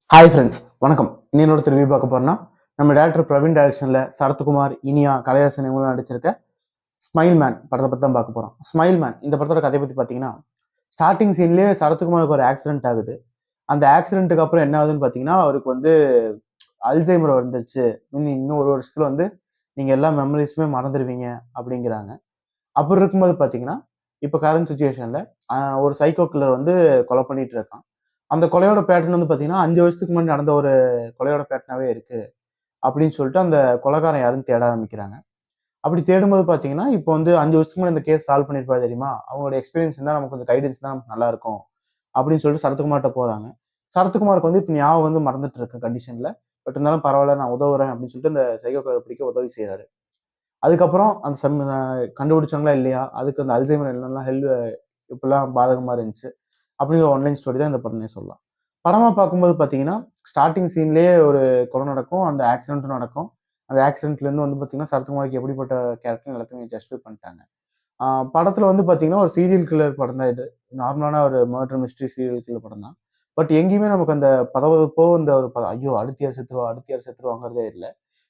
Hi friends, வணக்கம். இன்னொரு review பார்க்க போறோம்னா நம்ம டேரக்டர் பிரவீன் டைரக்ஷன்ல சரத்குமார், இனியா, கலையரசன் இவங்களும் நடிச்சிருக்க ஸ்மைல் மேன் படத்தை பத்தி தான் பார்க்க போறோம். ஸ்மைல் மேன் இந்த படத்தோட கதையை பத்தி பார்த்தீங்கன்னா, ஸ்டார்டிங் சீன்லயே சரத்குமாருக்கு ஒரு ஆக்சிடென்ட் ஆகுது. அந்த ஆக்சிடென்ட்டுக்கு அப்புறம் என்ன ஆகுதுன்னு பார்த்தீங்கன்னா, அவருக்கு வந்து அல்சைமர் வந்துருச்சு. இன்னும் ஒரு வருஷத்துல வந்து நீங்க எல்லா மெமரிஸுமே மறந்துடுவீங்க அப்படிங்கிறாங்க. அப்படி இருக்கும்போது பார்த்தீங்கன்னா, இப்ப கரண்ட் சிச்சுவேஷன்ல ஒரு சைக்கோ கில்லர் வந்து கொலை பண்ணிட்டு இருக்கான். அந்த கொலையோட பேட்டர்ன் வந்து பார்த்தீங்கன்னா, 5 வருஷத்துக்கு முன்னாடி நடந்த ஒரு கொலையோட பேட்டர்னாவே இருக்கு. அப்படின்னு சொல்லிட்டு அந்த கொலைகாரன் யாருன்னு தேட ஆரம்பிக்கிறாங்க. அப்படி தேடும்போது பார்த்தீங்கன்னா, இப்போ வந்து 5 வருஷத்துக்கு முன்னாடி இந்த கேஸ் சால்வ் பண்ணியிருப்பாரு தெரியுமா? அவங்களோட எக்ஸ்பீரியன்ஸ் இருந்தா நமக்கு கொஞ்சம் கைடன்ஸ் தான் நமக்கு நல்லா இருக்கும். அப்படின்னு சொல்லிட்டு சரத்குமார்ட்ட போறாங்க. சரத்குமாருக்கு வந்து இப்ப ஞாபகம் வந்து மறந்துட்டு இருக்க கண்டிஷன்ல. பட் இருந்தாலும் பரவால்ல நான் உதவுறேன் அப்படின்னு சொல்லிட்டு அந்த சைக்கோ கில்லர பிடிக்க உதவி செய்றாரு. அதுக்கப்புறம் அந்த கண்டுபிடிச்சாங்களா இல்லையா? அதுக்கு அந்த அல்சைமர் என்னெல்லாம் இப்படிலாம் பாதகமா இருந்துச்சு. அப்படிங்கிற ஒன்லைன் ஸ்டோரி தான் இந்த படம்னே சொல்லலாம். படமா பார்க்கும்போது பார்த்தீங்கன்னா, ஸ்டார்ட்டிங் சீன்லயே ஒரு கொலை நடக்கும். அந்த ஆக்சிடென்ட்டும் நடக்கும். அந்த ஆக்சிடென்ட்லேருந்து வந்து பார்த்தீங்கன்னா, சரத்குமாருக்கு எப்படிப்பட்ட கேரக்டர்ன்னு எல்லாத்தையுமே ஜஸ்டிஃபை பண்ணிட்டாங்க. ஆ படத்துல வந்து பார்த்தீங்கன்னா, ஒரு சீரியல் கில்லர் படம் தான் இது. நார்மலான ஒரு மர்டர் மிஸ்டரி சீரியல் கில்லர் படம் தான். பட் எங்கேயுமே நமக்கு அந்த பதபதப்போ, இந்த ஒரு ஐயோ! அடுத்து யார் செத்துருவா? அடுத்து யார் செத்துருவாங்கிறதே இல்ல.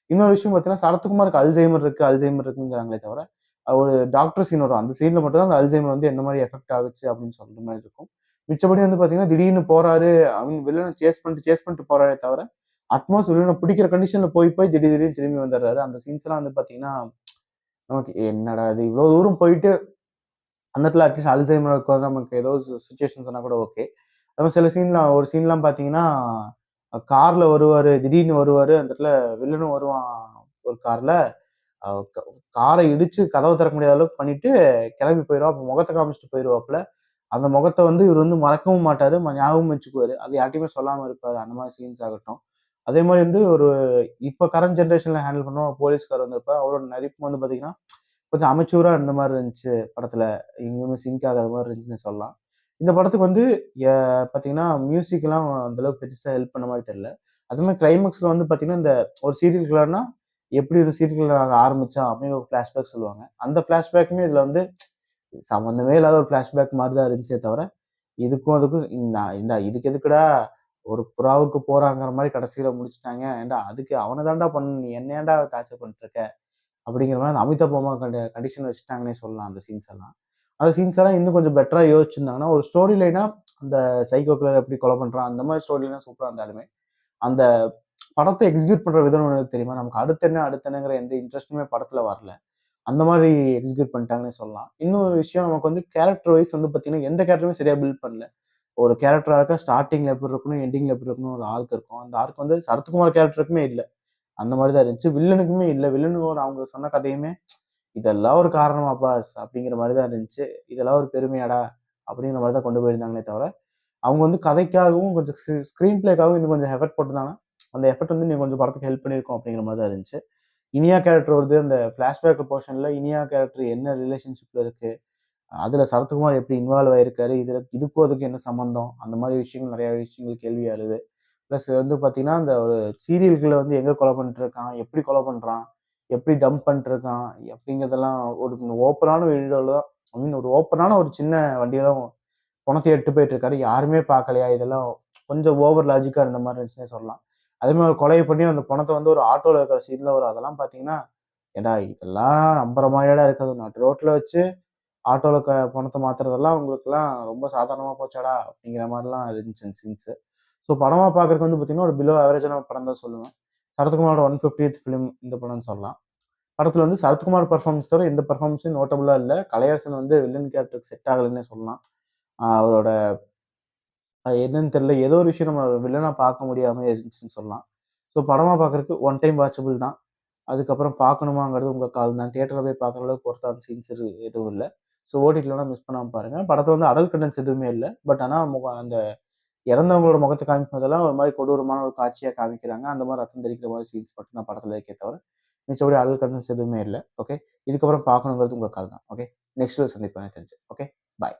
இன்னொரு விஷயம் பார்த்தீங்கன்னா, சரத்குமாருக்கு அல்சைமர் இருக்குங்கிறாங்களே தவிர, ஒரு டாக்டர் சீன் வரும். அந்த சீன்ல மட்டும் தான் அந்த அல்சைமர் வந்து எந்த மாரி எஃபெக்ட் ஆகுச்சு அப்படின்னு சொல்ற மாரி இருக்கும். மிச்சபடி வந்து பார்த்தீங்கன்னா, திடீர்னு போறாரு. வில்லன சேஸ் பண்ணிட்டு போறாரே தவிர, வில்லன பிடிக்கிற கண்டிஷன்ல போய் திடீர்னு திரும்பி வந்துடுறாரு. அந்த சீன்ஸ்லாம் வந்து பார்த்தீங்கன்னா, நமக்கு என்னடா இது இவ்வளோ தூரம் போயிட்டு அந்த இடத்துல அட்லீஸ்ட் அல்சைமருக்கு வந்து நமக்கு ஏதோ சிச்சுவேஷன் சொன்னா கூட ஓகே. அதுவும் சில ஒரு சீன்லாம் பார்த்தீங்கன்னா, கார்ல வருவாரு. திடீர்னு வருவாரு. அந்த இடத்துல வில்லனும் வருவான் ஒரு கார்ல. அ க கார இடிச்சு கதவ திறக்க முடியாத அளவுக்கு பண்ணிட்டு கிளம்பி போயிருவான். அப்ப முகத்த காமிச்சுட்டு போயிருவாப்புல. அந்த முகத்த வந்து இவரு வந்து மறக்கவும் மாட்டாரு. ஞாபகம் வச்சுக்குவாரு. அது யார்ட்டயுமே சொல்லாம இருப்பாரு. அந்த மாரி சீன்ஸ் ஆகட்டும். அதே மாரி வந்து ஒரு இப்ப கரண்ட் ஜெனரேஷன்ல ஹேண்டில் பண்ண போலீஸ்காரர் வந்திருப்பார். அவரோட நடிப்பு வந்து பார்த்தீங்கன்னா, கொஞ்சம் அமெச்சூரா இருந்த மாரி இருந்துச்சு படத்துல. எங்கேயுமே சிங்க் ஆகாத மாரி இருந்துச்சுன்னு சொல்லலாம். இந்த படத்துக்கு வந்து எ பார்த்தீங்கன்னா, மியூசிக்லாம் அந்த அளவுக்கு பெருசா ஹெல்ப் பண்ண மாரி தெரியல. அதே மாரி கிளைமாக்ஸ்ல வந்து பார்த்தீங்கன்னா, இந்த ஒரு சீரியல் கில்லர்னா எப்படி ஒரு சீரியல் கில்லர் ஆக ஆரம்பிச்சான் அப்படின்னு ஒரு ஃபிளாஷ்பேக் சொல்லுவாங்க. அந்த ஃபிளாஷ்பேக்குமே இதுல வந்து சம்மந்தமே இல்லாத ஒரு ஃபிளாஷ்பேக் மாரி தான் இருந்துச்சே தவிர, இதுக்கும் அதுக்கும் ஏன்டா இதுக்கு எதுக்குடா ஒரு புறாவுக்கு போறாங்கிற மாரி கடைசியில முடிச்சுட்டாங்க. ஏன்டா அதுக்கு அவன தான்டா பண்ணணும். நீ என்ன ஏன்டா டார்ச்சர் பண்ணிட்டு இருக்க? அப்படிங்கிற மாரி அந்த அமிதாப் பம்மா கண்டிஷன் வச்சுட்டாங்கன்னே சொல்லலாம் அந்த சீன்ஸ் எல்லாம். அந்த சீன்ஸ் எல்லாம் இன்னும் கொஞ்சம் பெட்டரா யோசிச்சிருந்தாங்கன்னா, ஒரு ஸ்டோரி லைனா அந்த சைக்கோ கில்லர் எப்படி கொலை பண்றான், அந்த மாரி ஸ்டோரி லைனா சூப்பரா இருந்தாலுமே, அந்த படத்த எக்ஸிக்யூட் பண்ற விதம் உனக்கு தெரியுமா? நமக்கு அடுத்து என்ன, அடுத்து என்னங்கிற எந்த இன்ட்ரெஸ்ட்டுமே படத்துல வரல. அந்த மாரி எக்ஸிக்யூட் பண்ணிட்டாங்கன்னே சொல்லலாம். இன்னொரு விஷயம் நமக்கு வந்து கேரக்டர் வைஸ் வந்து பார்த்தீங்கன்னா, எந்த கேரக்டருமே சரியா பில்ட் பண்ணல. ஒரு கேரக்டரா இருக்க ஸ்டார்ட்டிங்ல எப்படி இருக்கணும், எண்டிங்ல எப்படி இருக்கணும் ஒரு ஆர்க் இருக்கும். அந்த ஆர்க் வந்து சரத்குமார் கேரக்டருக்குமே இல்ல. அந்த மாரி தான் இருந்துச்சு. வில்லனுக்குமே இல்ல. வில்லனோட அவங்க சொன்ன கதையுமே, "இதெல்லாம் ஒரு காரணமா பாஸ்" அப்படிங்கிற மாரி தான் இருந்துச்சு. "இதெல்லாம் ஒரு பெருமையாடா?" அப்படிங்கிற மாரி தான் கொண்டு போயிருந்தாங்களே தவிர, அவங்க வந்து கதைக்காகவும் கொஞ்சம் ஸ்க்ரீன் பிளேக்காகவும் இன்னும் கொஞ்சம் எஃபர்ட் போட்டிருந்தாங்கன்னா, அந்த எஃபர்ட் வந்து இன்னும் கொஞ்சம் படத்துக்கு ஹெல்ப் பண்ணியிருக்கும் அப்படிங்கிற மாரி தான் இருந்துச்சு. இனியா கேரக்டர் வருது. அந்த ஃபிளாஷ்பேக் போர்ஷன்ல இனியா கேரக்டர் என்ன ரிலேஷன்ஷிப்ல இருக்கு? அதுல சரத்குமார் எப்படி இன்வால்வ் ஆயிருக்காரு? இதுக்கும் அதுக்கும் என்ன சம்மந்தம்? அந்த மாரி விஷயங்கள் நெறைய விஷயங்கள் கேள்வியா எழுது. பிளஸ் வந்து பார்த்தீங்கன்னா, அந்த ஒரு சீரியல் கில்லர் வந்து எங்க கொலை பண்ணிட்டுருக்கான்? எப்படி கொலை பண்றான்? எப்படி டம்ப் பண்ணிட்டுருக்கான்? அப்படிங்கிறதெல்லாம் ஒரு ஓப்பனான வீடியோல தான் ஒரு ஓப்பனான ஒரு சின்ன வண்டியில தான் பொணத்த எடுத்துட்டு போயிட்டுருக்காரு. யாருமே பார்க்கலையா? இதெல்லாம் கொஞ்சம் ஓவர் லாஜிக்கா இருந்த மாரி இருந்துச்சுன்னே சொல்லலாம். அதே மாரி ஒரு கொலைய பண்ணி அந்த பொணத்த வந்து ஒரு ஆட்டோல இருக்கிற சீன்ல வரும். அதெல்லாம் பார்த்தீங்கன்னா, ஏன்டா இதெல்லாம் நம்புற மாரியாடா இருக்குது? நடு ரோட்ல வச்சு ஆட்டோல பணத்த மாத்துறதெல்லாம் உங்களுக்கெல்லாம் ரொம்ப சாதாரணமா போச்சாடா? அப்படிங்கிற மாரிலாம் இருந்துச்சு அந்த சீன்ஸு. ஸோ படமா பார்க்கறதுக்கு வந்து பார்த்தீங்கன்னா, ஒரு பிலோ ஆவரேஜான படம் தான் சொல்லுவேன். சரத்குமாரோட 150த் ஃபிலிம் இந்த படம்னு சொல்லலாம். படத்துல வந்து சரத்குமார் பெர்ஃபார்மன்ஸ் தவிர எந்த பெர்ஃபார்மன்ஸும் நோட்டபிளா இல்ல. கலையரசன் வந்து வில்லன் கேரக்டருக்கு செட் ஆகலன்னே சொல்லலாம். அவரோட என்னன்னு தெரியல. ஏதோ ஒரு விஷயம் நம்ம வில்லனா பார்க்க முடியாம இருந்துச்சுன்னு சொல்லலாம். ஸோ படமா பார்க்கறதுக்கு ஒன் டைம் வாட்சபிள் தான். அதுக்கப்புறம் பார்க்கணுமாங்கிறது உங்க கால் தான். தியேட்டர்ல போய் பார்க்குற அளவுக்கு ஒர்த்தான சீன்ஸ் எதுவும் இல்ல. ஸோ ஓடிடில வேணா மிஸ் பண்ணாம பாருங்க. படத்துல வந்து அடல்ட் கன்டென்ட்ஸ் எதுவுமே இல்ல. பட் ஆனா அந்த இறந்தவங்களோட முகத்த காமிக்கும்போதெல்லாம் ஒரு மாரி கொடூரமான ஒரு காட்சியா காமிக்கிறாங்க. அந்த மாரி ரத்தம் தெறிக்கிற மாரி சீன்ஸ் மட்டும் தான் படத்துல இருக்கே தவிர, மிச்சபடி அடல்ட் கன்டென்ட்ஸ் எதுவுமே இல்ல. ஓகே. இதுக்கப்புறம் பார்க்கணுங்கிறது உங்க கால் தான். ஓகே. நெக்ஸ்ட் சந்திப்போம் எனக்கு தெரிஞ்சு. ஓகே. பாய்.